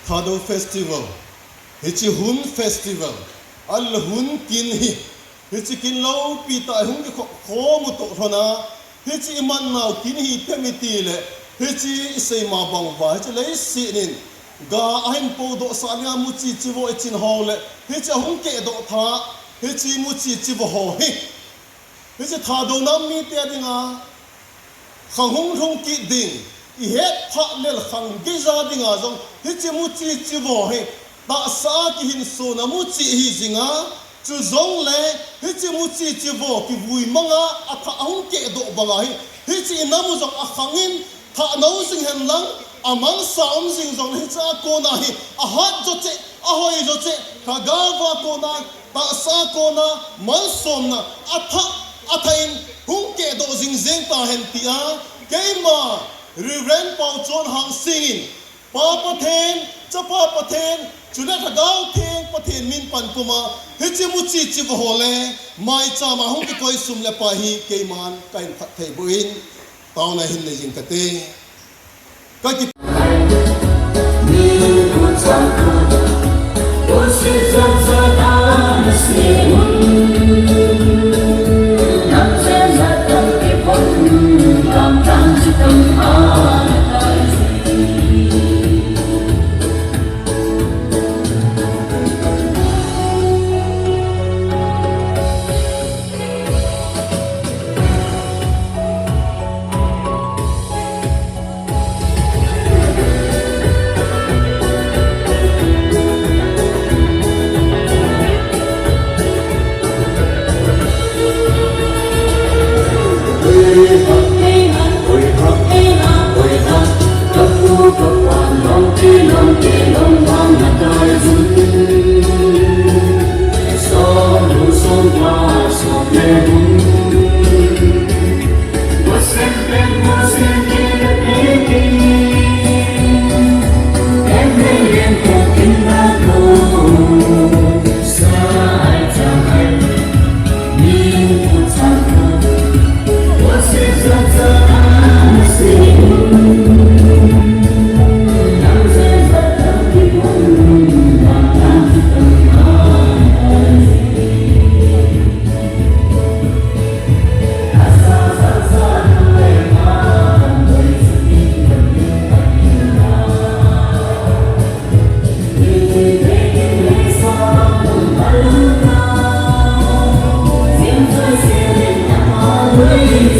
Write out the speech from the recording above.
Thado Festival hichi hun festival al hun kin hi hichi kin lo pi ta hun ki kho mu to thona hichi iman nau kin hi temiti le hichi sei ma bang wa hichi le si nin ga ahin po do sa nya mu chi chi vo chin ho le hichi hun ke do tha hichi mu chi chi vo ho hi hichi thado nam mi te dinga khang hung thong ki ding i het pha lel khang ge za dinga jong hichi mu chi chi vo hi ta sa ki hin so na mu chi hi zinga chu zong le hichi mu chi chi vo ki vui manga atha hung ke do banga hi hichi namu jong a khangin tha no sing hen lang amang sa sing jong hicha ko na hi a hat jo che a hoi jo che ka ga va ko na ta sa ko na man som na athain hung ke do jing jeng ta hen tia keima Reverend Paul John Hang singin pa pathen cha pa pathen chuna thagau theng pathen min pan kuma hichi mu chi chi vo le mai cha ma hung ki koi sum le pa hi keiman kain phat thei buin taw na hin le jing ka te ka ki ni ku cha ku si za za da na si nam se za tam ki pon kam tam chi tam ha Hãy subscribe